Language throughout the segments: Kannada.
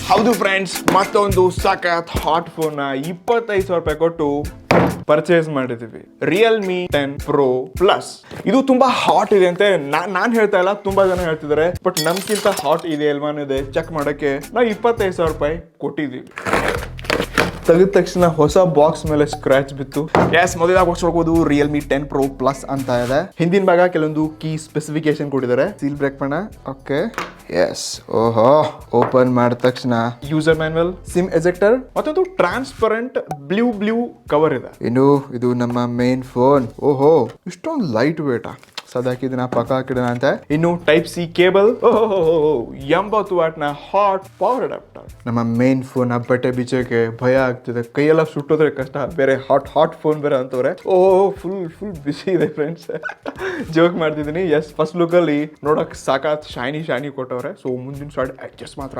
ಹೌದು ಫ್ರೆಂಡ್ಸ್, ಮತ್ತೊಂದು ಸಖತ್ ಹಾಟ್ ಫೋನ್ 25,000 ರೂಪಾಯಿ ಕೊಟ್ಟು ಪರ್ಚೇಸ್ ಮಾಡಿದೀವಿ. Realme 10 Pro Plus. ಇದು ತುಂಬಾ ಹಾಟ್ ಇದೆ ಅಂತ ನಾನ್ ಹೇಳ್ತಾ ಇಲ್ಲ, ತುಂಬಾ ಜನ ಹೇಳ್ತಿದ್ದಾರೆ. ಬಟ್ ನಮ್ಗಿಂತ ಹಾಟ್ ಇದೆ ಅಲ್ವಾ ಅನ್ನೋದೇ ಚೆಕ್ ಮಾಡಕ್ಕೆ ನಾವು 25,000 ರೂಪಾಯಿ ಕೊಟ್ಟಿದ್ದೀವಿ. ತೆಗೆದ ತಕ್ಷಣ ಹೊಸ ಬಾಕ್ಸ್ ಮೇಲೆ ಸ್ಕ್ರಾಚ್ ಬಿತ್ತು. ಮೊದಲಾಗಿ ಹೊಡ್ಸ್ಕೊಳ್ಬೋದು ರಿಯಲ್ಮಿ 10 Pro Plus ಅಂತ ಇದೆ. ಹಿಂದಿನ ಭಾಗ ಕೆಲವೊಂದು ಕೀ ಸ್ಪೆಸಿಫಿಕೇಶನ್ ಕೊಟ್ಟಿದ್ದಾರೆ. ಸೀಲ್ ಬ್ರೇಕ್ ಮಾಡೋಣ. ಓಕೆ, ಓಹೋ, ಓಪನ್ ಮಾಡಿದ ತಕ್ಷಣ ಯೂಸರ್ ಮ್ಯಾನ್ಯಲ್, ಸಿಮ್ ಎಜೆಕ್ಟರ್ ಮತ್ತೊಂದು ಟ್ರಾನ್ಸ್ಪರೆಂಟ್ ಬ್ಲೂ ಕವರ್ ಇದೆ. ಇನ್ನು ಇದು ನಮ್ಮ ಮೇನ್ ಫೋನ್. ಓಹೋ, ಇಷ್ಟೊಂದು ಲೈಟ್ ವೇಟ್. ಸದ್ಯಕ್ಕೆ ಇದನ್ನ ಪಕ್ಕ ಹಾಕಿಡೋಣ ಅಂತ. ಇನ್ನು ಟೈಪ್ ಸಿ ಕೇಬಲ್, 80 ವಾಟ್ನ ಹಾಟ್ ಪವರ್ ಅಡಾಪ್ಟರ್. ನಮ್ಮ ಮೇನ್ ಫೋನ್ ಬಟ್ಟೆ ಬಿಚ್ಚೋಕೆ ಭಯ ಆಗ್ತಿದೆ, ಕೈಯೆಲ್ಲ ಸುಟ್ಟೋದ್ರೆ ಕಷ್ಟ, ಬೇರೆ ಹಾಟ್ ಫೋನ್ ಬೇರೆ ಅಂತವ್ರೆ. ಫುಲ್ ಬಿಸಿ ಇದೆ ಫ್ರೆಂಡ್ಸ್. ಜೋಕ್ ಮಾಡ್ತಿದ್ದೀನಿ. ಫಸ್ಟ್ ಲುಕ್ ಅಲ್ಲಿ ನೋಡಕ್ ಸಾಕಾತ್ ಶೈನಿ ಕೊಟ್ಟವ್ರೆ. ಸೊ ಮುಂದಿನ ಸೈಡ್ ಅಡ್ಜಸ್ಟ್ ಮಾತ್ರ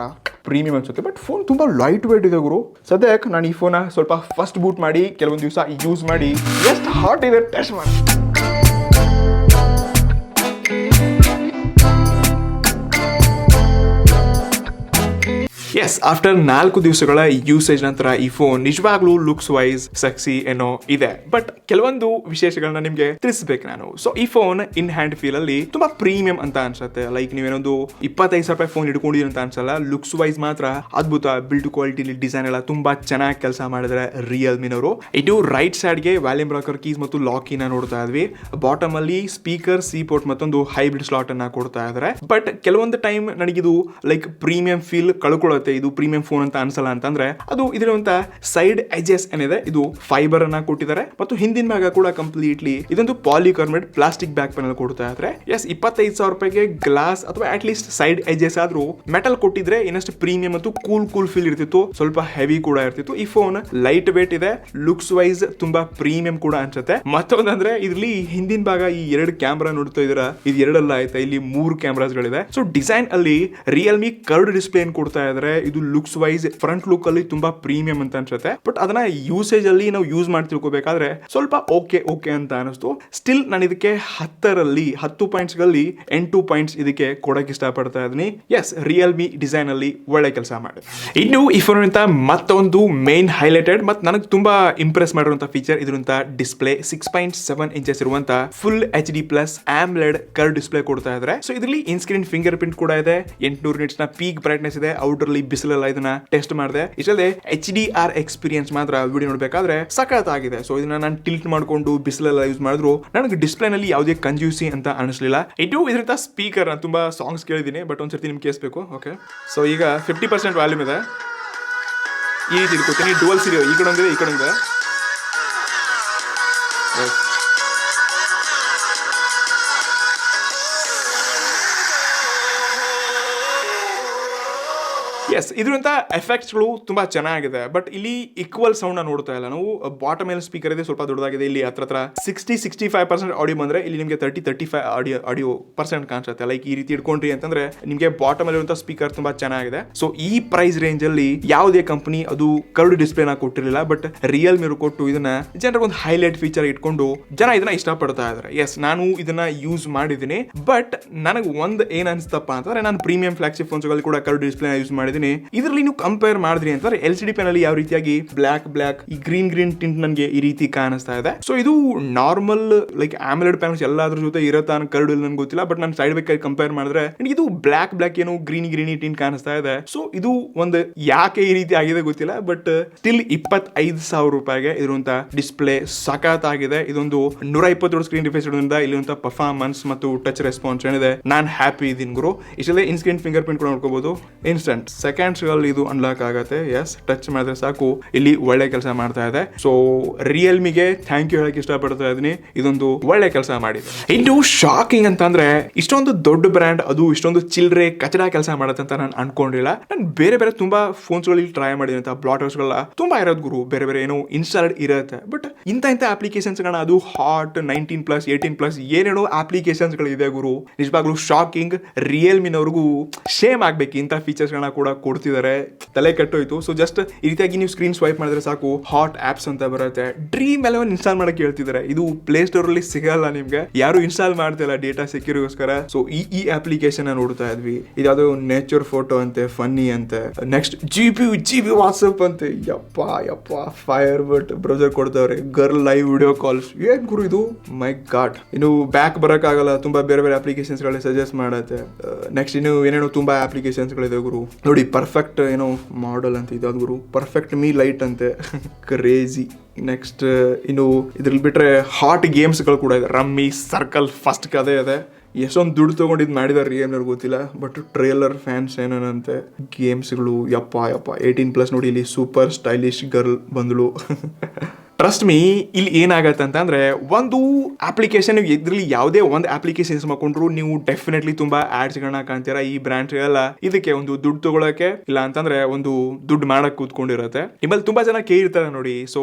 ಪ್ರೀಮಿಯಂ ಅನ್ಸುತ್ತೆ. ಬಟ್ ಫೋನ್ ತುಂಬಾ ಲೈಟ್ ವೇಟ್ ಇದೆ ಗುರು. ಸದ್ಯಕ್ಕೆ ನಾನು ಈ ಫೋನ್ ಸ್ವಲ್ಪ ಫಸ್ಟ್ ಬೂಟ್ ಮಾಡಿ ಕೆಲವೊಂದು ದಿವಸ ಯೂಸ್ ಮಾಡಿ ಎಷ್ಟು ಹಾಟ್ ಇದೆ ಟೆಸ್ಟ್ ಮಾಡಿ. ಆಫ್ಟರ್ 4 ದಿವಸಗಳ ಯೂಸೇಜ್ ನಂತರ ಈ ಫೋನ್ ನಿಜವಾಗ್ಲೂ ಲುಕ್ಸ್ ವೈಸ್ ಸೆಕ್ಸಿ ಏನೋ ಇದೆ. ಬಟ್ ಕೆಲವೊಂದು ವಿಶೇಷಗಳನ್ನ ನಿಮ್ಗೆ ತಿಳಿಸ್ಬೇಕು ನಾನು. ಸೊ ಈ ಫೋನ್ ಇನ್ ಹ್ಯಾಂಡ್ ಫೀಲ್ ಅಲ್ಲಿ ತುಂಬಾ ಪ್ರೀಮಿಯಂ ಅಂತ ಅನ್ಸುತ್ತೆ. ಲೈಕ್ ನೀವೇನೊಂದು 25,000 ರೂಪಾಯಿ ಫೋನ್ ಹಿಡ್ಕೊಂಡಿದ್ದೀರಿ ಅಂತ ಅನ್ಸಲ್ಲ. ಲುಕ್ಸ್ ವೈಸ್ ಮಾತ್ರ ಅದ್ಭುತ. ಬಿಲ್ಡ್ ಕ್ವಾಲಿಟಿ, ಡಿಸೈನ್ ಎಲ್ಲ ತುಂಬಾ ಚೆನ್ನಾಗಿ ಕೆಲಸ ಮಾಡಿದ್ರೆ ರಿಯಲ್ಮಿನವರು. ಇದು ರೈಟ್ ಸೈಡ್ ಗೆ ವ್ಯಾಲ್ಯೂಮ್ ರಾಕರ್ ಕೀಸ್ ಮತ್ತು ಲಾಕ್ ಕೀನ ನೋಡ್ತಾ ಇದ್ವಿ. ಬಾಟಮ್ ಅಲ್ಲಿ ಸ್ಪೀಕರ್, ಸಿ ಪೋರ್ಟ್ ಮತ್ತೊಂದು ಹೈಬ್ರಿಡ್ ಸ್ಲಾಟ್ ಅನ್ನ ಕೊಡ್ತಾ ಇದ್ದಾರೆ. ಬಟ್ ಕೆಲವೊಂದು ಟೈಮ್ ನನಗಿದು ಲೈಕ್ ಪ್ರೀಮಿಯಂ ಫೀಲ್ ಕಳ್ಕೊಳ್ಳುತ್ತೆ. ಇದು ಪ್ರೀಮಿಯಂ ಫೋನ್ ಅಂತ ಅನ್ಸಲ್ಲ ಅಂತಂದ್ರೆ ಅದು ಇದರಂತ ಸೈಡ್ ಎಜೆಸ್ ಏನಿದೆ ಇದು ಫೈಬರ್ ಅನ್ನ ಕೊಟ್ಟಿದ್ದಾರೆ. ಮತ್ತು ಹಿಂದಿನ ಭಾಗ ಕೂಡ ಕಂಪ್ಲೀಟ್ಲಿ ಇದೊಂದು ಪಾಲಿಕಾರ್ಬನೇಟ್ ಪ್ಲಾಸ್ಟಿಕ್ ಬ್ಯಾಕ್ ಪ್ಯಾನಲ್ ಕೊಡ್ತಾ ಇದ್ದಾರೆ. 25,000 ರೂಪಾಯಿಗೆ ಗ್ಲಾಸ್ ಅಥವಾ ಅಟ್ ಲೀಸ್ಟ್ ಸೈಡ್ ಎಜೆಸ್ ಆದ್ರೂ ಮೆಟಲ್ ಕೊಟ್ಟಿದ್ರೆ ಇನ್ನಷ್ಟು ಪ್ರೀಮಿಯಂ ಮತ್ತು ಕೂಲ್ ಫೀಲ್ ಇರ್ತಿತ್ತು. ಸ್ವಲ್ಪ ಹೆವಿ ಕೂಡ ಇರ್ತಿತ್ತು. ಈ ಫೋನ್ ಲೈಟ್ ವೇಟ್ ಇದೆ, ಲುಕ್ಸ್ ವೈಸ್ ತುಂಬಾ ಪ್ರೀಮಿಯಂ ಕೂಡ ಅನ್ಸುತ್ತೆ. ಮತ್ತೊಂದಂದ್ರೆ ಇಲ್ಲಿ ಹಿಂದಿನ ಭಾಗ ಈ 2 ಕ್ಯಾಮ್ರಾ ನೋಡ್ತಾ ಇದೀರಾ, ಇದು 2 ಅಲ್ಲ ಆಯ್ತಾ, ಇಲ್ಲಿ 3 ಕ್ಯಾಮ್ರಾಸ್ ಗಳಿದೆ. ಸೊ ಡಿಸೈನ್ ಅಲ್ಲಿ ರಿಯಲ್ಮಿ ಕರ್ವ್ಡ್ ಡಿಸ್ಪ್ಲೇ ಕೊಡ್ತಾ ಇದ್ದಾರೆ. ಇದು ಲುಕ್ಸ್ ವೈಸ್ ಫ್ರಂಟ್ ಲುಕ್ ಅಲ್ಲಿ ತುಂಬಾ ಪ್ರೀಮಿಯಂ ಅಂತ ಅನ್ಸುತ್ತೆ. ಬಟ್ ಅದನ್ನ ಯೂಸೇಜ್ ಅಲ್ಲಿ ನಾವು ಯೂಸ್ ಮಾಡಿ ತಿಳ್ಕೊಬೇಕಾದ್ರೆ ಸ್ವಲ್ಪ ಓಕೆ ಅಂತ ಅನಿಸ್ತು. ಸ್ಟಿಲ್ ನಾನು ಇದಕ್ಕೆ 10 ಪಾಯಿಂಟ್ಸ್ ಗಳಲ್ಲಿ 8 ಪಾಯಿಂಟ್ಸ್ ಇದಕ್ಕೆ ಕೊಡಕ್ಕೆ ಇಷ್ಟಪಡ್ತಾ ಇದೀನಿ. ರಿಯಲ್ಮಿ ಡಿಸೈನ್ ಅಲ್ಲಿ ಒಳ್ಳೆ ಕೆಲಸ ಮಾಡಿದೆ. ಇನ್ನು ಈ ಫೋನ್ ಅಂತ ಮತ್ತೊಂದು ಮೇನ್ ಹೈಲೈಟೆಡ್ ಮತ್ತು ನನಗೆ ತುಂಬಾ ಇಂಪ್ರೆಸ್ ಮಾಡಿರುವಂತಹ ಫೀಚರ್ ಇದರಂತ ಡಿಸ್ಪ್ಲೇ. 6.7 ಇಂಚಸ್ ಇರುವಂತ full HD+ AMOLED curve display ಕೊಡ್ತಾ ಇದ್ದಾರೆ. ಸೊ ಇದರಲ್ಲಿ ಇನ್ ಸ್ಕ್ರೀನ್ ಫಿಂಗರ್ ಪ್ರಿಂಟ್ ಕೂಡ ಇದೆ. 800 ನಿಟ್ಸ್ ನ ಪೀಕ್ ಬ್ರೈಟ್ನೆಸ್ ಇದೆ. ಔಟರ್ಲಿ ಬಿಸಿಲೆಲ್ಲ ಇದನ್ನ ಟೆಸ್ಟ್ ಮಾಡಿದೆ. ಇಷ್ಟಲ್ಲದೆ HDR ಎಕ್ಸ್ಪೀರಿಯನ್ಸ್ ಮಾತ್ರ ವಿಡಿಯೋ ನೋಡ್ಬೇಕಾದ್ರೆ ಸಖತ್ ಆಗಿದೆ. ಸೊ ಇದನ್ನ ನಾನು ಟಿಲ್ಟ್ ಮಾಡ್ಕೊಂಡು ಬಿಸಿಲೆಲ್ಲ ಯೂಸ್ ಮಾಡಿದ್ರು ನನಗೆ ಡಿಸ್ಪ್ಲೇ ನಲ್ಲಿ ಯಾವುದೇ ಕಂಜ್ಯೂಸಿ ಅಂತ ಅನಿಸ್ಲಿಲ್ಲ. ಇದರಿಂದ ಸ್ಪೀಕರ್ ನಾನು ತುಂಬಾ ಸಾಂಗ್ಸ್ ಕೇಳಿದ್ದೀನಿ, ಬಟ್ ಒಂದ್ಸರ್ತಿ ನಿಮ್ಗೆ ಕೇಳಿಸ್ಬೇಕು. ಓಕೆ, ಸೊ ಈಗ 50% ವ್ಯಾಲ್ಯೂಮ್ ಇದೆ. ಈ ರೀತಿ ಇಟ್ಕೊತೀನಿ. ಡುವಲ್ ಸಿರಿಯೋ ಈ ಕಡೆ ಒಂದಿದೆ, ಈ ಕಡೆ ಒಂದಿದೆ. ಇದರಿಂದ ಎಫೆಕ್ಟ್ಸ್ಗಳು ತುಂಬಾ ಚೆನ್ನಾಗಿದೆ. ಬಟ್ ಇಲ್ಲಿ ಈಕ್ವಲ್ ಸೌಂಡ್ ನೋಡ್ತಾ ಇಲ್ಲ ನಾವು. ಬಾಟಮ್ ಮೇಲೆ ಸ್ಪೀಕರ್ ಇದೆ, ಸ್ವಲ್ಪ ದೊಡ್ಡದಾಗಿದೆ. ಇಲ್ಲಿ ಹತ್ರ 60-65% ಆಡಿಯೋ ಬಂದ್ರೆ ಇಲ್ಲಿ ನಿಮಗೆ 30-35 ಆಡಿಯೋ ಪರ್ಸೆಂಟ್ ಕಾಣಿಸುತ್ತೆ. ಲೈಕ್ ಈ ರೀತಿ ಇಟ್ಕೊಂಡ್ರಿ ಅಂತಂದ್ರೆ ನಿಮಗೆ ಬಾಟಮ್ ಅಲ್ಲಿ ಸ್ಪೀಕರ್ ತುಂಬಾ ಚೆನ್ನಾಗಿದೆ. ಸೊ ಈ ಪ್ರೈಸ್ ರೇಂಜ್ ಅಲ್ಲಿ ಯಾವುದೇ ಕಂಪನಿ ಅದು ಕರ್ವ್ಡ್ ಡಿಸ್ಪ್ಲೇನ ಕೊಟ್ಟಿರಲಿಲ್ಲ. ಬಟ್ ರಿಯಲ್ಮಿ ಕೊಟ್ಟು ಇದನ್ನ ಜನರಿಗೆ ಒಂದು ಹೈಲೈಟ್ ಫೀಚರ್ ಇಟ್ಕೊಂಡು ಜನ ಇದನ್ನ ಇಷ್ಟಪಡ್ತಾ ಇದ್ದಾರೆ. ನಾನು ಇದನ್ನ ಯೂಸ್ ಮಾಡಿದ್ದೀನಿ. ಬಟ್ ನನಗೆ ಒಂದು ಏನ್ ಅನ್ಸ್ತಪ್ಪ ಅಂತಂದ್ರೆ, ನಾನು ಪ್ರೀಮಿಯಂ ಫ್ಲಾಗ್ಶಿಪ್ ಫೋನ್ಸ್ ಗಳಲ್ಲಿ ಕೂಡ ಕರ್ವ್ಡ್ ಡಿಸ್ಪ್ಲೇ ಯೂಸ್ ಮಾಡಿದ್ದೀನಿ. ಇದರಲ್ಲಿ ನೀವು ಕಂಪೇರ್ ಮಾಡಿದ್ರಿ ಅಂತಂದ್ರೆ LCD ಪ್ಯಾನಲ್ ಯಾವ ರೀತಿಯಾಗಿ ಬ್ಲಾಕ್ ಈ ಗ್ರೀನ್ ಟಿಂಟ್ ನನಗೆ ಈ ರೀತಿ ಕಾಣಿಸ್ತಾ ಇದೆ. ಸೊ ಇದು ನಾರ್ಮಲ್ ಲೈಕ್ AMOLED ಪ್ಯಾನಲ್ಸ್ ಎಲ್ಲಾದ್ರ ಜೊತೆ ಇರತ್ತಾ ಕರ್ಡ್ ನನ್ಗೆ ಗೊತ್ತಿಲ್ಲ. ಬಟ್ ನಾನು ಸೈಡ್ ಬೈ ಕಂಪೇರ್ ಮಾಡಿದ್ರೆ ಇದು ಬ್ಲಾಕ್ ಏನು ಗ್ರೀನಿ ಟಿಂಟ್ ಕಾಣಿಸ್ತಾ ಇದೆ. ಸೊ ಇದು ಒಂದು ಯಾಕೆ ಈ ರೀತಿ ಆಗಿದೆ ಗೊತ್ತಿಲ್ಲ. ಬಟ್ ಸ್ಟಿಲ್ 25,000 ರೂಪಾಯಿಗೆ ಇರುವಂತ ಡಿಸ್ಪ್ಲೇ ಸಖತ್ ಆಗಿದೆ. ಇದೊಂದು 120 ಸ್ಕ್ರೀನ್ ರಿಫ್ರೆಶ್ ಇರೋದ್ರಿಂದ ಇಲ್ಲಿರುವಂತ ಪರ್ಫಾರ್ಮೆನ್ಸ್ ಮತ್ತು ಟಚ್ ರೆಸ್ಪಾನ್ಸ್ ಏನಿದೆ ನಾನು ಹ್ಯಾಪಿ ಇದೀನಿ ಗುರು. ಇಷ್ಟಲ್ಲೇ ಇನ್ ಸ್ಕ್ರೀನ್ ಫಿಂಗರ್ ಪ್ರಿಂಟ್ ಕೂಡ ನೋಡ್ಕೋಬಹುದು. ಇನ್ಸ್ಟೆಂಟ್ ಸೆಕೆಂಡ್ಸ್ ಗಳಲ್ಲಿ ಇದು ಅನ್ಲಾಕ್ ಆಗುತ್ತೆ. ಟಚ್ ಮಾಡಿದ್ರೆ ಸಾಕು, ಇಲ್ಲಿ ಒಳ್ಳೆ ಕೆಲಸ ಮಾಡ್ತಾ ಇದೆ. ಸೊ ರಿಯಲ್ಮಿಗೆ ಥ್ಯಾಂಕ್ ಯು ಹೇಳಕ್ ಇಷ್ಟಪಡ್ತಾ ಇದೀನಿ. ಇದೊಂದು ಒಳ್ಳೆ ಕೆಲಸ ಮಾಡಿದೆ. ಇನ್ನು ಶಾಕಿಂಗ್ ಅಂತಂದ್ರೆ ಇಷ್ಟೊಂದು ದೊಡ್ಡ ಬ್ರ್ಯಾಂಡ್ ಅದು ಇಷ್ಟೊಂದು ಚಿಲ್ಡ್ರೆ ಕಚಡ ಕೆಲಸ ಮಾಡುತ್ತೆ ಅಂತ ನಾನು ಅನ್ಕೊಂಡಿಲ್ಲ. ನಾನು ಬೇರೆ ತುಂಬಾ ಫೋನ್ಸ್ ಗಳಲ್ಲಿ ಟ್ರೈ ಮಾಡಿದ್ದೀನಿ ಅಂತ ಬ್ಲಾಟರ್ಸ್ ಗಳ ತುಂಬಾ ಇರೋದು ಗುರು. ಬೇರೆ ಏನೋ ಇನ್ಸ್ಟಾಲ್ಡ್ ಇರುತ್ತೆ. ಬಟ್ ಇಂಥ ಅಪ್ಲಿಕೇಶನ್ಸ್ ಗಳನ್ನ ಅದು ಹಾಟ್ 19+, 18+ ಏನೇನೋ ಅಪ್ಲಿಕೇಶನ್ಸ್ ಗಳು ಇದೆ ಗುರು. ನಿಜವಾಗ್ಲೂ ಶಾಕಿಂಗ್. ರಿಯಲ್ಮಿನವ್ರಿಗೂ ಶೇಮ್ ಆಗ್ಬೇಕು. ಇಂಥ ಫೀಚರ್ಸ್ ಗಳನ್ನ ಕೂಡ ಕೊಡ್ತಿದ್ದಾರೆ. ತಲೆ ಕೆಟ್ಟೋಯ್ತು. ಸೊ ಜಸ್ಟ್ ಈ ರೀತಿಯಾಗಿ ನೀವು ಸ್ಕ್ರೀನ್ ಸ್ವೈಪ್ ಮಾಡಿದ್ರೆ ಸಾಕು ಹಾಟ್ ಆಪ್ಸ್ ಅಂತ ಬರುತ್ತೆ. ಡ್ರೀಮ್ 11 ಇನ್ಸ್ಟಾಲ್ ಮಾಡಕ್ಕೆ ಹೇಳ್ತಿದ್ದಾರೆ. ಇದು ಪ್ಲೇ ಸ್ಟೋರ್ ಅಲ್ಲಿ ಸಿಗಲ್ಲ ನಿಮ್ಗೆ, ಯಾರು ಇನ್ಸ್ಟಾಲ್ ಮಾಡ್ತಿಲ್ಲ ಡೇಟಾ ಸೆಕ್ಯೂರಿಗೋಸ್ಕರ. ಸೊ ಈ ಅಪ್ಲಿಕೇಶನ್ ನೋಡ್ತಾ ಇದ್ವಿ. ಇದಾವುದು ನೇಚರ್ ಫೋಟೋ ಅಂತೆ, ಫನ್ನಿ ಅಂತೆ. ನೆಕ್ಸ್ಟ್ ಜಿ ಬಿ ವಾಟ್ಸಪ್ ಅಂತೆ. ಯಪ್ಪ ಫೈರ್ ಬಟ್ ಬ್ರೌಸರ್ ಕೊಡ್ತಾವ್ರೆ. Girl live video calls. ಏನ್ ಗುರು ಇದು, ಮೈ ಗಾಡ್. ಇನ್ನು ಬ್ಯಾಕ್ ಬರಕ್ ಆಗಲ್ಲ, ತುಂಬಾ ಬೇರೆ ಬೇರೆ ಅಪ್ಲಿಕೇಶನ್ಸ್ ಗಳೇ ಸಜೆಸ್ಟ್ ಮಾಡುತ್ತೆ. ನೆಕ್ಸ್ಟ್ ಇನ್ನು ಏನೇನೋ ತುಂಬಾ ಅಪ್ಲಿಕೇಶನ್ಸ್ ಗಳಿದೆ ಗುರು. ನೋಡಿ ಪರ್ಫೆಕ್ಟ್ ಏನೋ ಮಾಡೆಲ್ ಅಂತ ಇದಾದ ಗುರು, ಪರ್ಫೆಕ್ಟ್ ಮೀ ಲೈಟ್ ಅಂತೆ. ಕ್ರೇಜಿ. ನೆಕ್ಸ್ಟ್ ಇನ್ನು ಇದ್ರಲ್ಲಿ ಬಿಟ್ರೆ ಹಾಟ್ ಗೇಮ್ಸ್ ಗಳು ಕೂಡ ಇದೆ. ರಮ್ಮಿ, ಸರ್ಕಲ್, ಫಸ್ಟ್ ಕದೇ ಇದೆ. ಎಷ್ಟೊಂದು ದುಡ್ಡು ತಗೊಂಡಿದ್ದು ಮಾಡಿದಾರೆ ಏನಾರು ಗೊತ್ತಿಲ್ಲ, ಬಟ್ ಟ್ರೇಲರ್ ಫ್ಯಾನ್ಸ್ ಏನಂತೆ ಗೇಮ್ಸ್ಗಳು. ಯಪ್ಪ 18+ ನೋಡಿ, ಇಲ್ಲಿ ಸೂಪರ್ ಸ್ಟೈಲಿಶ್ ಗರ್ಲ್ ಬಂದಳು. ಟ್ರಸ್ಟ್ ಮೀ, ಇಲ್ಲಿ ಏನಾಗತ್ತೆ ಅಂತಂದ್ರೆ, ಒಂದು ಅಪ್ಲಿಕೇಶನ್ ಇದ್ರಲ್ಲಿ ಯಾವುದೇ ಒಂದು ಅಪ್ಲಿಕೇಶನ್ಸ್ ಮಾಡ್ಕೊಂಡ್ರು ನೀವು ಡೆಫಿನೆಟ್ಲಿ ತುಂಬಾ ಆಡ್ಸ್ ಗಳನ್ನ ಕಾಣ್ತೀರಾ. ಈ ಬ್ರ್ಯಾಂಡ್ ಎಲ್ಲ ಇದಕ್ಕೆ ಒಂದು ದುಡ್ಡು ತಗೊಳಕ್ಕೆ ಇಲ್ಲ ಅಂತಂದ್ರೆ ಒಂದು ದುಡ್ಡು ಮಾಡಕ್ ಕೂತ್ಕೊಂಡಿರತ್ತೆ. ನಿಮ್ಮಲ್ಲಿ ತುಂಬಾ ಜನ ಕೇಳಿರ್ತಾರೆ ನೋಡಿ, ಸೊ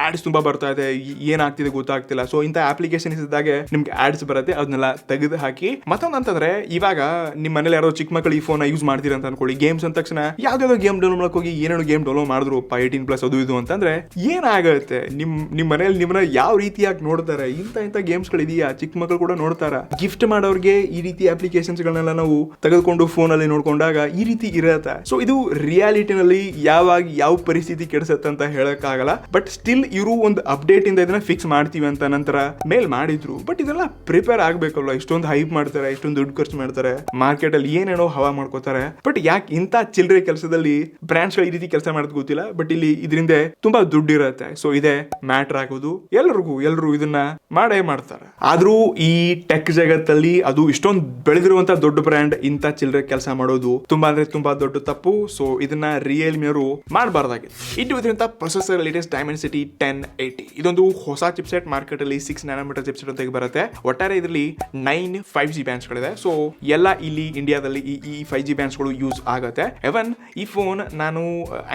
ಆಡ್ಸ್ ತುಂಬಾ ಬರ್ತಾ ಇದೆ, ಏನಾಗ್ತಿದೆ ಗೊತ್ತಾಗ್ತಿಲ್ಲ. ಸೊ ಇಂಥ ಅಪ್ಲಿಕೇಶನ್ ಇದ್ದಾಗೆ ನಿಮ್ಗೆ ಆಡ್ಸ್ ಬರುತ್ತೆ, ಅದನ್ನೆಲ್ಲ ತೆಗೆದು ಹಾಕಿ. ಮತ್ತೊಂದು ಅಂತಂದ್ರೆ, ಇವಾಗ ನಿಮ್ಮ ಮನೇಲಿ ಯಾರೋ ಚಿಕ್ಕ ಮಕ್ಕಳು ಈ ಫೋನ್ ಯೂಸ್ ಮಾಡ್ತೀರ ಅಂತ ಅನ್ಕೊಳ್ಳಿ. ಗೇಮ್ಸ್ ಅಂದ ತಕ್ಷಣ ಯಾವ್ದಾವ್ದೋ ಗೇಮ್ ಡೌನ್ಲೋಡ್ ಮಾಡಕ್ ಹೋಗಿ ಏನೇನೋ ಗೇಮ್ ಡೌನ್ಲೋಡ್ ಮಾಡಿದ್ರು 18+ ಅದು ಇದು ಅಂತಂದ್ರೆ ಏನಾಗುತ್ತೆ, ನಿಮ್ಮ ಮನೇಲಿ ನಿಮ್ಮನ್ನ ಯಾವ ರೀತಿಯಾಗಿ ನೋಡ್ತಾರೆ. ಇಂಥ ಗೇಮ್ಸ್ಗಳು ಇದೆಯಾ, ಚಿಕ್ಕ ಮಕ್ಕಳು ಕೂಡ ನೋಡ್ತಾರ. ಗಿಫ್ಟ್ ಮಾಡೋರಿಗೆ ಈ ರೀತಿ ಅಪ್ಲಿಕೇಶನ್ಸ್ ಗಳನ್ನೆಲ್ಲ ನಾವು ತೆಗೆದುಕೊಂಡು ಫೋನ್ ಅಲ್ಲಿ ನೋಡ್ಕೊಂಡಾಗ ಈ ರೀತಿ ಇರತ್ತೆ. ಸೊ ಇದು ರಿಯಾಲಿಟಿನಲ್ಲಿ ಯಾವ ಪರಿಸ್ಥಿತಿ ಕೆಡಿಸತ್ತೆ ಅಂತ ಹೇಳಕ್ ಆಗಲ್ಲ. ಬಟ್ ಸ್ಟಿಲ್ ಇವರು ಒಂದು ಅಪ್ಡೇಟ್ ಇಂದ ಇದನ್ನ ಫಿಕ್ಸ್ ಮಾಡ್ತೀವಿ ಅಂತ ನಂತರ ಮೇಲ್ ಮಾಡಿದ್ರು. ಬಟ್ ಇದೆಲ್ಲ ಪ್ರಿಪೇರ್ ಆಗ್ಬೇಕಲ್ವ. ಇಷ್ಟೊಂದು ಹೈಪ್ ಮಾಡ್ತಾರೆ, ಇಷ್ಟೊಂದು ದುಡ್ಡು ಖರ್ಚು ಮಾಡ್ತಾರೆ, ಮಾರ್ಕೆಟ್ ಅಲ್ಲಿ ಏನೇನೋ ಹವಾ ಮಾಡ್ಕೋತಾರೆ. ಬಟ್ ಯಾಕೆ ಇಂಥ ಚಿಲ್ಲರೆ ಕೆಲಸದಲ್ಲಿ ಬ್ರಾಂಡ್ಸ್ ಗಳು ಈ ರೀತಿ ಕೆಲಸ ಮಾಡೋದು ಗೊತ್ತಿಲ್ಲ. ಬಟ್ ಇಲ್ಲಿ ಇದರಿಂದ ತುಂಬಾ ದುಡ್ಡು ಇರುತ್ತೆ. ಸೊ ಇದೆ ಮ್ಯಾಟರ್ ಆಗೋದು. ಎಲ್ಲರೂ ಇದನ್ನ ಮಾಡೇ ಮಾಡ್ತಾರೆ. ಆದ್ರೂ ಈ ಟೆಕ್ ಜಗತ್ತಲ್ಲಿ ಅದು ಇಷ್ಟೊಂದು ಬೆಳೆದಿರುವಂತ ದೊಡ್ಡ ಬ್ರ್ಯಾಂಡ್ ಇಂಥ ಚಿಲ್ಲರೆ ಕೆಲಸ ಮಾಡೋದು ತುಂಬಾ ದೊಡ್ಡ ತಪ್ಪು. ಸೊ ಇದನ್ನ ರಿಯಲ್ಮಿ ಅವರು ಮಾಡಬಾರ್ದಾಗಿದೆ. ಇದು ಇದರಿಂದ ಪ್ರೊಸೆಸರ್ ಲೇಟೆಸ್ಟ್ ಡೈಮೆನ್ಸಿಟಿ 1080. ಇದೊಂದು ಹೊಸ ಚಿಪ್ಸೆಟ್, ಮಾರ್ಕೆಟ್ ಅಲ್ಲಿ 6 nm ಚಿಪ್ಸೆಟ್ ಅಂತ ಬರುತ್ತೆ. ಒಟ್ಟಾರೆ ಇದರಲ್ಲಿ 9 5G ಬ್ಯಾಂಡ್ಸ್ ಗಳಿದೆ. ಸೊ ಎಲ್ಲ ಇಲ್ಲಿ ಇಂಡಿಯಾದಲ್ಲಿ ಈ 5G ಬ್ಯಾಂಡ್ಸ್ ಗಳು ಯೂಸ್ ಆಗುತ್ತೆ. ಎವನ್ ಈ ಫೋನ್ ನಾನು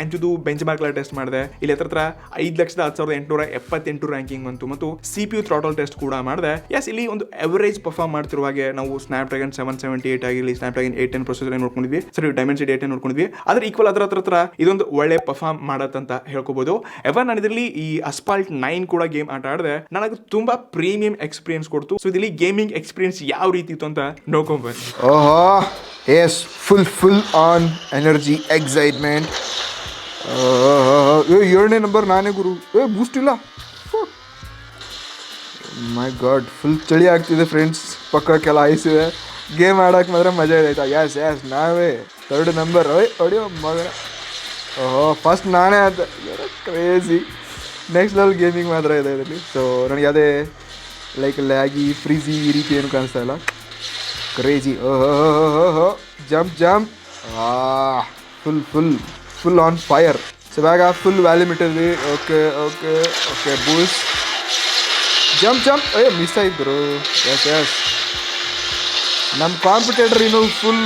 ಆಂಟಿದು ಬೆಂಚ್ ಮಾರ್ಕ್ ಟೆಸ್ಟ್ ಮಾಡಿದೆ. ಇಲ್ಲಿ ಹತ್ರ 5,10,878 ರ್ಯಾಂಕಿಂಗ್ ಬಂತು. ಮತ್ತು CPU ಥ್ರಾಟಲ್ ಟೆಸ್ಟ್ ಕೂಡ ಮಾಡಿದೆ. ಎಸ್, ಇಲ್ಲಿ ಒಂದು ಎವರೇಜ್ ಪರ್ಫಾರ್ಮ್ ಮಾಡ್ತಿರುವಾಗೆ ನಾವು ಸ್ನ್ಯಾಪ್ಡ್ರ್ಯಾಗನ್ 778 ಆಗಿರಲಿ, ಸ್ನ್ಯಾಪ್ಡ್ರ್ಯಾಗನ್ 810 ಪ್ರೊಸೆಸರ್ ನೋಡ್ಕೊಂಡಿದ್ವಿ. ಸರಿ, ಡೈಮೆನ್ಸಿಟಿ 810 ನೋಡ್ಕೊಂಡಿದ್ವಿ. ಆದ್ರೆ ಈಕ್ವಲ್ ಹತ್ರ ಇದೊಂದು ಒಳ್ಳೆ ಪರ್ಫಾರ್ಮ್ ಮಾಡತ್ತಂತ ಹೇಳ್ಕೋಬಹುದು. ಎವನ್ ನಾನು ಇದರಲ್ಲಿ ಈ ಅಸ್ಪಾಲ್ಟ್ 9 ಕೂಡ ಗೇಮ್ ಆಟ ಆಡಿದೆ. ನನಗೆ ತುಂಬಾ ಪ್ರೀಮಿಯಂ ಎಕ್ಸ್ಪೀರಿಯನ್ಸ್ ಕೊಡ್ತು. ಸೊ ಇದರಲ್ಲಿ ಗೇಮಿಂಗ್ ಎಕ್ಸ್ಪೀರಿಯನ್ಸ್ ಯಾವ ರೀತಿ ಇತ್ತು ಅಂತ ನೋಡ್ಕೊಂಡ್ಬನ್ನಿ. Yes, full on energy, excitement. 7ನೇ ನಂಬರ್ ನಾನೇ ಗುರು. ಬೂಸ್ಟ್ ಇಲ್ಲ. ಮೈ ಗಾಡ್, ಫುಲ್ ಚಳಿ ಆಗ್ತಿದೆ ಫ್ರೆಂಡ್ಸ್. ಪಕ್ಕಕ್ಕೆಲ್ಲ ಐಸಿದೆ. ಗೇಮ್ ಆಡೋಕೆ ಮಾತ್ರ ಮಜಾ ಇದೆ. ಎಸ್ ನಾವೇ 3rd ನಂಬರ್. ಹೊಡಿಯೋ ಮಗನ. ಫಸ್ಟ್ ನಾನೇ ಆದ. ಕ್ರೇಜಿ. ನೆಕ್ಸ್ಟ್ ಲೆವೆಲ್ ಗೇಮಿಂಗ್ ಮಾತ್ರ ಇದೆ ಇದರಲ್ಲಿ. ಸೊ ನನಗೆ ಅದೇ ಲೈಕ್ ಲ್ಯಾಗಿ, ಫ್ರೀಜಿ ಈ ರೀತಿ ಏನು ಕಾಣಿಸ್ತಾ ಇಲ್ಲ. Crazy. Jump. Full on fire. So ಇವಾಗ ಫುಲ್ ವ್ಯಾಲ್ಯೂಮ್ ಇಟ್ಟಿದ್ವಿ. Okay boost. ಜಂಪ್. ಮಿಸ್ ಆಯ್ತು. ಎಸ್ ನಮ್ಮ ಕಾಂಪಿಟೇಟರ್ ಇನ್ನು ಫುಲ್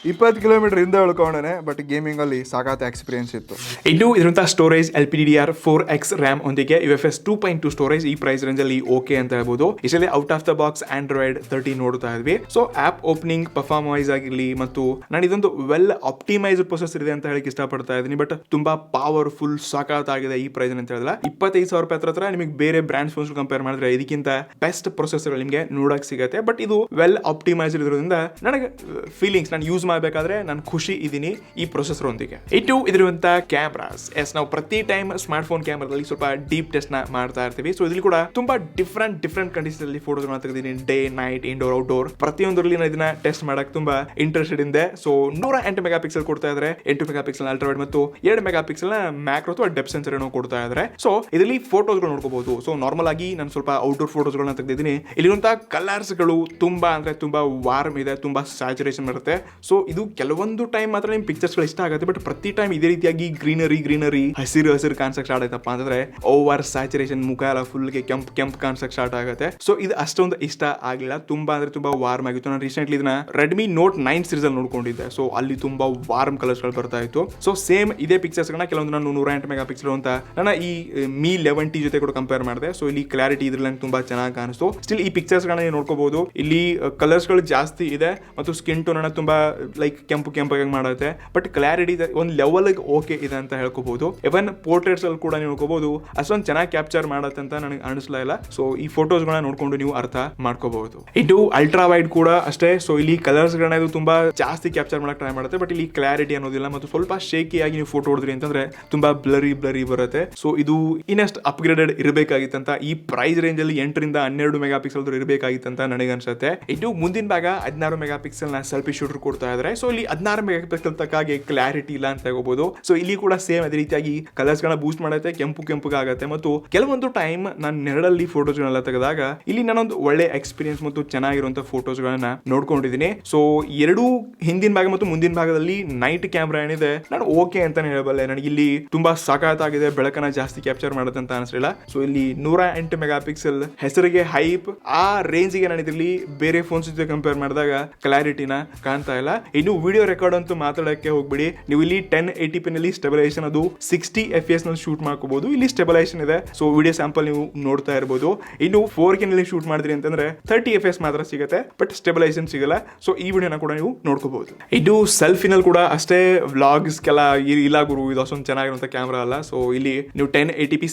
20 ಕಿಲೋಮೀಟರ್ ಹಿಂದೆ ಉಳ್ಕೊಂಡೇ. ಬಟ್ ಗೇಮಿಂಗ್ ಅಲ್ಲಿ ಸಾಕಾತ ಎಕ್ಸ್ಪೀರಿಯನ್ಸ್ ಇತ್ತು. ಇನ್ನು ಇದರಂತ ಸ್ಟೋರೇಜ್ LPDDR4X RAM ಒಂದಿಗೆ UFS 2.2 ಸ್ಟೋರೇಜ್ ಈ ಪ್ರೈಸ್ ರೇಂಜ್ ಅಲ್ಲಿ ಓಕೆ ಅಂತ ಹೇಳ್ಬೋದು. ಇಷ್ಟೇ out of the box Android 13 ನೋಡ್ತಾ ಇದ್ವಿ. So app opening, perform wise ಆಗಿರ್ಲಿ, ಮತ್ತು ನಾನು ಇದೊಂದು ವೆಲ್ ಆಪ್ಟಿಮೈಸ್ಡ್ ಪ್ರೊಸೆಸರ್ ಇದೆ ಅಂತ ಹೇಳಕ್ ಇಷ್ಟಪಡ್ತಾ ಇದ್ದೀನಿ. ಬಟ್ ತುಂಬಾ ಪವರ್ಫುಲ್, ಸಾಕಾತ್ ಆಗಿದೆ ಈ ಪ್ರೈಸ್ ಅಂತ ಹೇಳಿದ್ರೆ. 25,000 ರೂಪಾಯಿ ಹತ್ರ ನಿಮಗೆ ಬೇರೆ ಬ್ರಾಂಡ್ ಫೋನ್ಸ್ ಕಂಪೇರ್ ಮಾಡಿದ್ರೆ ಇದಕ್ಕಿಂತ ಬೆಸ್ಟ್ ಪ್ರೊಸೆಸರ್ ನಿಮಗೆ ನೋಡಕ್ ಸಿಗುತ್ತೆ. ಬಟ್ ಇದು ವೆಲ್ ಆಪ್ಟಿಮೈಸ್ಡ್ ಇರೋದ್ರಿಂದ ನನಗೆ ಫೀಲಿಂಗ್ಸ್, ನಾನು ಯೂಸ್ ಮಾಡಬೇಕಾದ್ರೆ ನಾನು ಖುಷಿ ಇದ್ದೀನಿ ಈ ಪ್ರೊಸೆಸರ್ ಒಂದಿಗೆ. ಇಟ್ಟು ಇದರುವಂತ ಕ್ಯಾಮ್ರಾಸ್. ಎಸ್, ನಾವು ಪ್ರತಿ ಟೈಮ್ ಸ್ಮಾರ್ಟ್ ಫೋನ್ ಕ್ಯಾಮ್ರಾದಲ್ಲಿ ಸ್ವಲ್ಪ ಡೀಪ್ ಟೆಸ್ಟ್ ನ ಮಾಡ್ತಾ ಇರ್ತೀವಿ. ಸೊ ಇಲ್ಲಿ ಕೂಡ ತುಂಬಾ ಡಿಫ್ರೆಂಟ್ ಕಂಡೀಷನ್ ಅಲ್ಲಿ ಫೋಟೋಸ್ ತೆಗೆದಿದ್ದೀನಿ. ಡೇ, ನೈಟ್, ಇಂಡೋರ್, ಔಟ್ಡೋರ್ ಪ್ರತಿಯೊಂದರಲ್ಲಿ ನಾನು ಇದನ್ನ ಟೆಸ್ಟ್ ಮಾಡಕ್ ತುಂಬಾ ಇಂಟ್ರೆಸ್ಟೆಡ್ ಇದೆ. ಸೊ 108 ಮೆಗಾ ಪಿಕ್ಸೆಲ್ ಕೊಡ್ತಾ ಇದ್ರೆ, 8 ಮೆಗಾ ಪಿಕ್ಸೆಲ್ ಅಲ್ಟ್ರಾವೈಡ್ ಮತ್ತು 2 ಮೆಗಾ ಪಿಕ್ಸೆಲ್ ಮ್ಯಾಕ್ರೋ ಅಥವಾ ಡೆಪ್ ಸೆನ್ಸರ್ ಏನೋ ಕೊಡ್ತಾ ಇದ್ರೆ. ಸೊ ಇದರಲ್ಲಿ ಫೋಟೋಸ್ ಗಳು ನೋಡ್ಕೋಬಹುದು. ಸೊ ನಾರ್ಮಲ್ ಆಗಿ ನಾನು ಸ್ವಲ್ಪ ಔಟ್ಡೋರ್ ಫೋಟೋಸ್ ಗಳನ್ನ ತೆಗೆದಿದ್ದೀನಿ. ಇಲ್ಲಿರುವಂತಹ ಕಲರ್ಸ್ ಗಳು ತುಂಬಾ ವಾರ್ಮ್ ಇದೆ, ತುಂಬಾ ಸ್ಯಾಚುರೇಷನ್ ಬರುತ್ತೆ. ಸೊ ಇದು ಕೆಲವೊಂದು ಟೈಮ್ ಮಾತ್ರ ನಿಮ್ ಪಿಕ್ಚರ್ಸ್ ಗಳು ಇಷ್ಟ ಆಗುತ್ತೆ. ಬಟ್ ಪ್ರತಿ ಟೈಮ್ ಇದೇ ರೀತಿಯಾಗಿ ಗ್ರೀನರಿ ಹಸಿರು ಕಾಣಿಸಕ್ ಸ್ಟಾರ್ಟ್ ಆಯ್ತಪ್ಪ ಅಂತಂದ್ರೆ ಓವರ್ ಸ್ಯಾಚುರೇಷನ್, ಮುಖ ಎಲ್ಲ ಫುಲ್ ಗೆ ಕೆಂಪ್ ಕಾಣಿಸಕ್ ಸ್ಟಾರ್ಟ್ ಆಗುತ್ತೆ. ಸೊ ಇದು ಅಷ್ಟೊಂದು ಇಷ್ಟ ಆಗಿಲ್ಲ. ತುಂಬಾ ವಾರ್ಮ್ ಆಗಿತ್ತು. ನಾನು ರೀಸೆಂಟ್ಲಿ ಇದನ್ನ ರೆಡ್ಮಿ ನೋಟ್ 9 ಸೀರೀಸ್ ಅಲ್ಲಿ ನೋಡ್ಕೊಂಡಿದ್ದೆ. ಸೊ ಅಲ್ಲಿ ತುಂಬಾ ವಾರ್ಮ್ ಕಲರ್ಸ್ ಗಳು ಬರ್ತಾ ಇತ್ತು. ಸೊ ಸೇಮ್ ಇದೇ ಪಿಕ್ಚರ್ಸ್ ಗಳನ್ನ ಕೆಲವೊಂದು ನಾನು 108 ಮೆಗಾ ಪಿಕ್ಸೆಲ್ ಅಂತ ನನ್ನ ಈ Mi 11T ಜೊತೆ ಕೂಡ ಕಂಪೇರ್ ಮಾಡಿದೆ. ಸೊ ಇಲ್ಲಿ ಕ್ಲಾರಿಟಿ ಇದ್ರಲ್ಲಿ ತುಂಬಾ ಚೆನ್ನಾಗಿ ಕಾಣಿಸ್ತು. ಸ್ಟಿಲ್ ಈ ಪಿಕ್ಚರ್ಸ್ ಗಳನ್ನ ನೋಡ್ಕೋಬಹುದು. ಇಲ್ಲಿ ಕಲರ್ಸ್ ಗಳು ಜಾಸ್ತಿ ಇದೆ ಮತ್ತು ಸ್ಕಿನ್ ಟೋನ್ ಅನ್ನ ತುಂಬಾ ಲೈಕ್ ಕೆಂಪಾಗಿ ಮಾಡುತ್ತೆ, ಬಟ್ ಕ್ಲಾರಿಟಿ ಒಂದು ಲೆವೆಲ್ ಓಕೆ ಇದೆ ಅಂತ ಹೇಳ್ಕೋಬಹುದು. ಇವನ್ ಪೋರ್ಟ್ರೇಟ್ಸ್ ಅಲ್ಲಿ ಕೂಡ ನೀವು ನೋಡ್ಕೋಬಹುದು ಅಷ್ಟೊಂದು ಚೆನ್ನಾಗಿ ಕ್ಯಾಪ್ಚರ್ ಮಾಡತ್ತೆ ಅಂತ ನನಗೆ ಅನಿಸ್ಲಾ ಇಲ್ಲ. ಸೊ ಈ ಫೋಟೋಸ್ಗಳನ್ನ ನೋಡ್ಕೊಂಡು ನೀವು ಅರ್ಥ ಮಾಡ್ಕೋಬಹುದು. ಇದು ಅಲ್ಟ್ರಾ ವೈಡ್ ಕೂಡ ಅಷ್ಟೇ. ಸೊ ಇಲ್ಲಿ ಕಲರ್ಸ್ ಗಳನ್ನ ಇದು ತುಂಬಾ ಜಾಸ್ತಿ ಕ್ಯಾಪ್ಚರ್ ಮಾಡಕ್ ಟ್ರೈ ಮಾಡುತ್ತೆ, ಬಟ್ ಇಲ್ಲಿ ಕ್ಲಾರಿಟಿ ಅನ್ನೋದಿಲ್ಲ ಮತ್ತು ಸ್ವಲ್ಪ ಶೇಕಿ ಆಗಿ ನೀವು ಫೋಟೋ ಹೊಡೆದ್ರಿ ಅಂತಂದ್ರೆ ತುಂಬಾ ಬ್ಲರಿ ಬರುತ್ತೆ. ಸೊ ಇದು ಇನ್ನಷ್ಟು ಅಪ್ಗ್ರೇಡೆಡ್ ಇರಬೇಕಾಗಿತ್ತಂತ ಈ ಪ್ರೈಸ್ ರೇಂಜ್ ಅಲ್ಲಿ 8 ರಿಂದ 12 ಮೆಗಾ ಪಿಕ್ಸೆಲ್ ಇರಬೇಕಾಗಿತ್ತಂತ ನನಗೆ ಅನ್ಸುತ್ತೆ. ಇದು ಮುಂದಿನ ಭಾಗ 16 ಮೆಗಾ ಪಿಕ್ಸೆಲ್ ನ ಸೆಲ್ಫಿ ಶೂಟರ್ ಕೊಡ್ತಾ ಇದ್ದಾರೆ. ಸೊ ಇಲ್ಲಿ 16 ಮೆಗಾ ಪಿಕ್ಸೆಲ್ ತಕ್ಕಾಗೆ ಕ್ಲಾರಿಟಿ ಇಲ್ಲ ಅಂತ ತಗೋಬಹುದು. ಸೊ ಇಲ್ಲಿ ಕೂಡ ಸೇಮ್ ಅದೇ ರೀತಿಯಾಗಿ ಕಲರ್ಸ್ ಗಳನ್ನ ಬೂಸ್ಟ್ ಮಾಡುತ್ತೆ, ಕೆಂಪು ಆಗುತ್ತೆ. ಮತ್ತು ಕೆಲವೊಂದು ಟೈಮ್ ನಾನು ನೆರಳಲ್ಲಿ ಫೋಟೋಸ್ ಗಳನ್ನ ತೆಗೆದಾಗ ಇಲ್ಲಿ ನಾನೊಂದು ಒಳ್ಳೆ ಎಕ್ಸ್ಪೀರಿಯನ್ಸ್ ಮತ್ತು ಚೆನ್ನಾಗಿರುವಂತಹ ಫೋಟೋಸ್ ಗಳನ್ನ ನೋಡ್ಕೊಂಡಿದ್ದೀನಿ. ಸೊ ಎರಡು ಹಿಂದಿನ ಭಾಗ ಮತ್ತು ಮುಂದಿನ ಭಾಗದಲ್ಲಿ ನೈಟ್ ಕ್ಯಾಮ್ರಾ ಏನಿದೆ ನಾನು ಓಕೆ ಅಂತಾನೆ ಹೇಳಬಲ್ಲೆ. ನನಗೆ ಇಲ್ಲಿ ತುಂಬಾ ಸಖತ್ತಾಗಿದೆ, ಬೆಳಕನ್ನ ಜಾಸ್ತಿ ಕ್ಯಾಪ್ಚರ್ ಮಾಡುತ್ತೆ ಅಂತ ಅನಿಸಲಿಲ್ಲ. ಸೊ ಇಲ್ಲಿ 108 ಮೆಗಾ ಪಿಕ್ಸೆಲ್ ಹೆಸರಿಗೆ ಹೈಪ್, ಆ ರೇಂಜ್ಗೆ ನಾನು ಇದರಲ್ಲಿ ಬೇರೆ ಫೋನ್ಸ್ ಜೊತೆ ಕಂಪೇರ್ ಮಾಡಿದಾಗ ಕ್ಲಾರಿಟಿನ ಕಾಣ್ತಾ ಇಲ್ಲ. ಇನ್ನು ವಿಡಿಯೋ ರೆಕಾರ್ಡ್ ಅಂತೂ ಮಾತಾಡಕ್ಕೆ ಹೋಗ್ಬಿಡಿ. ನೀವು ಇಲ್ಲಿ 1080p ನಲ್ಲಿ ಸ್ಟೆಬಿಲೈಸೇಷನ್ ಅದು 60 FPS ನಲ್ಲಿ ಶೂಟ್ ಮಾಡ್ಕೋಬಹುದು. ಇಲ್ಲಿ ಸ್ಟೆಬಿಲೈಸೇಷನ್ ಇದೆ. ಸೊ ವಿಡಿಯೋ ಸ್ಯಾಂಪಲ್ ನೀವು ನೋಡ್ತಾ ಇರಬಹುದು. ಇನ್ನು 4K ನಲ್ಲಿ ಶೂಟ್ ಮಾಡಿದ್ರಿ ಅಂತಂದ್ರೆ 30 FPS ಮಾತ್ರ ಸಿಗುತ್ತೆ, ಬಟ್ ಸ್ಟೆಬಿಲೈಸೇಷನ್ ಸಿಗಲ್ಲ. ಸೊ ಈ ವಿಡಿಯೋನ ಕೂಡ ನೀವು ನೋಡ್ಕೋಬಹುದು. ಇದು ಸೆಲ್ಫಿನಲ್ಲಿ ಕೂಡ ಅಷ್ಟೇ, ವ್ಲಾಗ್ಸ್ಗೆಲ್ಲ ಇಲ್ಲ ಗುರು ಇದು ಅಷ್ಟೊಂದು ಚೆನ್ನಾಗಿರುವಂತ ಕ್ಯಾಮ್ರಾ ಅಲ್ಲ. ಸೊ ಇಲ್ಲಿ ನೀವು 1080p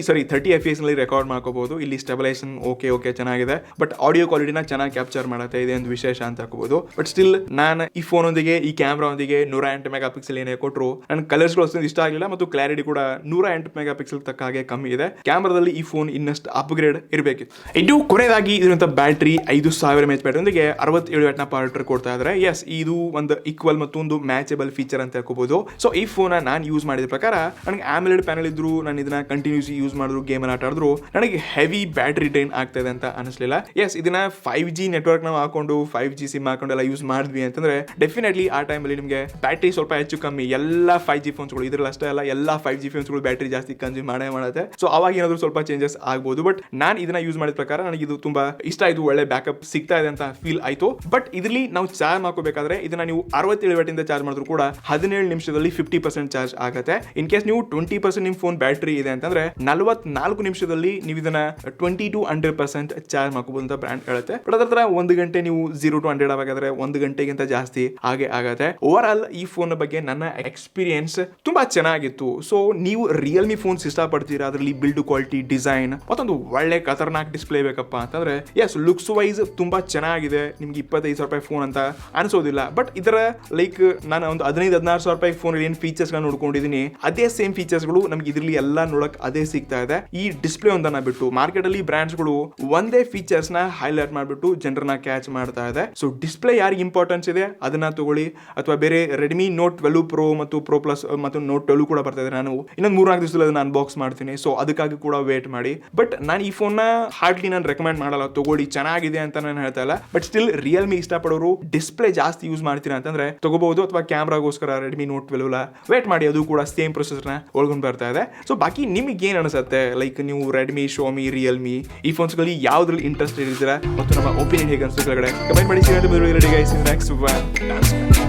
30 FPS ನಲ್ಲಿ ರೆಕಾರ್ಡ್ ಮಾಡ್ಕೋಬಹುದು. ಇಲ್ಲಿ ಸ್ಟೆಬಿಲೈಸೇಷನ್ ಓಕೆ ಚೆನ್ನಾಗಿದೆ, ಬಟ್ ಆಡಿಯೋ ಕ್ವಾಲಿಟಿನ ಚೆನ್ನಾಗಿ ಕ್ಯಾಪ್ಚರ್ ಮಾಡುತ್ತೆ, ಇದೆ ಒಂದು ವಿಶೇಷ ಅಂತ ಹಾಕೋಬಹುದು. ಬಟ್ ಸ್ಟಿಲ್ ನಾನು ಈ ಫೋನ್ ಒಂದಿಗೆ ಈ ಕ್ಯಾಮ್ರಾ ಒಂದಿಗೆ 108 ಮೆಗಾ ಪಿಕ್ಸೆಲ್ ಏನೇ ಕೊಟ್ಟರು ನನ್ನ ಕಲರ್ಸ್ಗಳು ಅಷ್ಟೊಂದು ಇಷ್ಟ ಆಗಲಿಲ್ಲ, ಮತ್ತು ಕ್ಲಾರಿಟಿ ಕೂಡ 108 ಮೆಗಾ ಪಿಕ್ಸೆಲ್ ತಕ್ಕ ಹಾಗೆ ಕಮ್ಮಿ ಇದೆ. ಕ್ಯಾಮ್ರಾದಲ್ಲಿ ಈ ಫೋನ್ ಇನ್ನಷ್ಟು ಅಪ್ಗ್ರೇಡ್ ಇರಬೇಕಿತ್ತು. ಇದು ಕೊನೆಯದಾಗಿ ಇದರಂತ ಬ್ಯಾಟ್ರಿ 5000 mAh ಬ್ಯಾಟ್ರಿ ಒಂದಿಗೆ 67 ವ್ಯಾಟ್ನ ಪವರ್ ಟ್ರಿಕ್ ಕೊಡ್ತಾ ಇದ್ದಾರೆ. ಎಸ್, ಇದು ಒಂದು ಈಕ್ವಲ್ ಮತ್ತು ಒಂದು ಮ್ಯಾಚಬಲ್ ಫೀಚರ್ ಅಂತ ಹೇಳ್ಕೋಬಹುದು. ಸೊ ಈ ಫೋನ್ ನಾನು ಯೂಸ್ ಮಾಡಿದ ಪ್ರಕಾರ ನನಗೆ AMOLED ಪ್ಯಾನಲ್ ಇದ್ರು, ನಾನು ಇದನ್ನ ಕಂಟಿನ್ಯೂಸ್ ಯೂಸ್ ಮಾಡಿದ್ರು, ಗೇಮ್ ಆಟ ಆಡಿದ್ರು ನನಗೆ ಹೆವಿ ಬ್ಯಾಟ್ರಿ ಡ್ರೈನ್ ಆಗ್ತಾ ಇದೆ ಅಂತ ಅನಿಸ್ಲಿಲ್ಲ. ಎಸ್, ಇದನ್ನ 5G ನೆಟ್ವರ್ಕ್ ನಾವು ಹಾಕೊಂಡು 5G ಸಿಮ್ ಹಾಕೊಂಡೆಲ್ಲ ಯೂಸ್ ಮಾಡಿದ್ವಿ ಅಂತಂದ್ರೆ ಡೆಫಿನೆಟ್ಲಿ ಆ ಟೈಮಲ್ಲಿ ನಿಮಗೆ ಬ್ಯಾಟ್ರಿ ಸ್ವಲ್ಪ ಹೆಚ್ಚು ಕಮ್ಮಿ, ಎಲ್ಲ 5G ಫೋನ್ಸ್ಗಳು ಇದ್ರಲ್ಲಿ ಅಷ್ಟೇ ಅಲ್ಲ, ಎಲ್ಲ 5G ಫೋನ್ಸ್ಗಳು ಬ್ಯಾಟ್ರಿ ಜಾಸ್ತಿ ಕನ್ಸ್ಯೂಮ್ ಮಾಡುತ್ತೆ. ಸೊ ಅವಾಗ ಏನಾದ್ರು ಸ್ವಲ್ಪ ಚೇಂಜಸ್ ಆಗ್ಬೋದು. ಬಟ್ ನಾನು ಇದನ್ನ ಯೂಸ್ ಮಾಡಿದ ಪ್ರಕಾರ ನನಗೆ ಇದು ತುಂಬಾ ಇಷ್ಟ ಆಯ್ತು, ಒಳ್ಳೆ ಬ್ಯಾಕಪ್ ಸಿಗ್ತಾ ಇದೆ ಅಂತ ಫೀಲ್ ಆಯ್ತು. ಬಟ್ ಇದರಲ್ಲಿ ನಾವು ಚಾರ್ಜ್ ಮಾಡ್ಕೋಬೇಕಾದ್ರೆ ಇದನ್ನ ನೀವು 67 ವ್ಯಾಟ್ ಇಂದ ಚಾರ್ಜ್ ಮಾಡಿದ್ರು ಕೂಡ 17 ನಿಮಿಷದಲ್ಲಿ 50% ಚಾರ್ಜ್ ಆಗುತ್ತೆ. ಇನ್ ಕೇಸ್ ನೀವು 20% ನಿಮ್ ಫೋನ್ ಬ್ಯಾಟ್ರಿ ಇದೆ ಅಂತಂದ್ರೆ 44 ನಿಮಿಷದಲ್ಲಿ ನೀವು ಇದನ್ನ 20 to 100% ಚಾರ್ಜ್ ಮಾಡ್ಕೋಬಹುದು ಅಂತ ಬ್ರ್ಯಾಂಡ್ ಹೇಳುತ್ತೆ. ಬಟ್ ಅದರ 1 ಗಂಟೆ ನೀವು 0 to 100 ಆಗಾದ್ರೆ 1 ಗಂಟೆಗಿಂತ ಜಾಸ್ತಿ ಹಾಗೆ ಆಗತ್ತೆ. ಓವರ್ ಆಲ್ ಈ ಫೋನ್ ಬಗ್ಗೆ ನನ್ನ ಎಕ್ಸ್ಪೀರಿಯನ್ಸ್ ತುಂಬಾ ಚೆನ್ನಾಗಿತ್ತು. ಸೊ ನೀವು ರಿಯಲ್ಮಿ ಫೋನ್ಸ್ ಇಷ್ಟಪಡ್ತೀರಾ, ಅದರಲ್ಲಿ ಬಿಲ್ಡ್ ಕ್ವಾಲಿಟಿ, ಡಿಸೈನ್ ಮತ್ತೊಂದು ಒಳ್ಳೆ ಖತರ್ನಾಕ್ ಡಿಸ್ಪ್ಲೇ ಬೇಕಪ್ಪ ಅಂತಂದ್ರೆ ಎಸ್, ಲುಕ್ಸ್ ವೈಸ್ ತುಂಬಾ ಚೆನ್ನಾಗಿದೆ. ನಿಮ್ಗೆ 25,000 ರೂಪಾಯಿ ಫೋನ್ ಅಂತ ಅನ್ಸೋದಿಲ್ಲ. ಬಟ್ ಇದರ ಲೈಕ್ ನಾನು ಒಂದು 15,000-16,000 ರೂಪಾಯಿ ಫೋನ್ ಏನ್ ಫೀಚರ್ಸ್ ನೋಡ್ಕೊಂಡಿದ್ದೀನಿ, ಅದೇ ಸೇಮ್ ಫೀಚರ್ಸ್ ಗಳು ನಮ್ಗೆ ಇದರಲ್ಲಿ ಎಲ್ಲ ನೋಡಕ್ ಅದೇ ಸಿಗ್ತಾ ಇದೆ. ಈ ಡಿಸ್ಪ್ಲೇ ಒಂದನ್ನ ಬಿಟ್ಟು ಮಾರ್ಕೆಟ್ ಅಲ್ಲಿ ಬ್ರಾಂಡ್ಸ್ ಗಳು ಒಂದೇ ಫೀಚರ್ಸ್ ನ ಹೈಲೈಟ್ ಮಾಡ್ಬಿಟ್ಟು ಜನರನ್ನ ಕ್ಯಾಚ್ ಮಾಡ್ತಾ ಇದೆ. ಸೊ ಡಿಸ್ಪ್ಲೇ ಯಾರಿಗೆ ಇಂಪಾರ್ಟೆನ್ಸ್ ಇದೆ ಅದನ್ನ ತಗೊಳ್ಳಿ, ಅಥವಾ ಬೇರೆ ರೆಡ್ಮಿ ನೋಟ್ 12 ಪ್ರೋ ಮತ್ತು ಪ್ರೋ ಪ್ಲಸ್ ಮತ್ತು ನೋಟ್ 12 ಕೂಡ ಬರ್ತಾ ಇದೆ. ನಾನು ಇನ್ನೊಂದು 3-4 ದಿವಸದಲ್ಲಿ ಅದನ್ನ ಅನ್ಬಾಕ್ಸ್ ಮಾಡ್ತೀನಿ. ಸೊ ಅದಕ್ಕಾಗಿ ಕೂಡ ವೇಟ್ ಮಾಡಿ. ಬಟ್ ನಾನು ಈ ಫೋನ್ ನ ಹಾರ್ಡ್ಲಿ ನಾನು ರೆಕಮೆಂಡ್ ಮಾಡಲ್ಲ, ತಗೊಳ್ಳಿ ಚೆನ್ನಾಗಿದೆ ಅಂತ ನಾನು ಹೇಳ್ತಾ ಇಲ್ಲ. ಬಟ್ ಸ್ಟಿಲ್ ರಿಯಲ್ಮಿ ಇಷ್ಟಪಡೋರು ಡಿಸ್ಪ್ಲೇ ಜಾಸ್ತಿ ಯೂಸ್ ಮಾಡ್ತೀರಾ ಅಂತಂದ್ರೆ ತಗೋಬಹುದು, ಅಥವಾ ಕ್ಯಾಮ್ರಾಗೋಸ್ಕರ ರೆಡ್ಮಿ ನೋಟ್ 12 ವೇಟ್ ಮಾಡಿ, ಅದು ಕೂಡ ಸೇಮ್ ಪ್ರೊಸೆಸರ್ ನ ಒಳಗೊಂಡು ಬರ್ತಾ ಇದೆ. ಸೊ ಬಾಕಿ ನಿಮಗೆ ಏನ್ ಅನ್ಸುತ್ತೆ, ಲೈಕ್ ನೀವು ರೆಡ್ಮಿ, ಶೋಮಿ, ರಿಯಲ್ಮಿ ಈ ಫೋನ್ಸ್ ಗಳಲ್ಲಿ ಯಾವ್ದ್ರಲ್ಲಿ ಇಂಟ್ರೆಸ್ಟ್ ಇದ್ದೀರಾ ಮತ್ತು ನಮ್ಮ ಒಪಿನಿಯನ್ ಹೇಗೆ ಅನ್ಸುತ್ತೆ ಕೆಳಗಡೆ ಕಮೆಂಟ್ ಮಾಡಿ. ನೆಕ್ಸ್ಟ್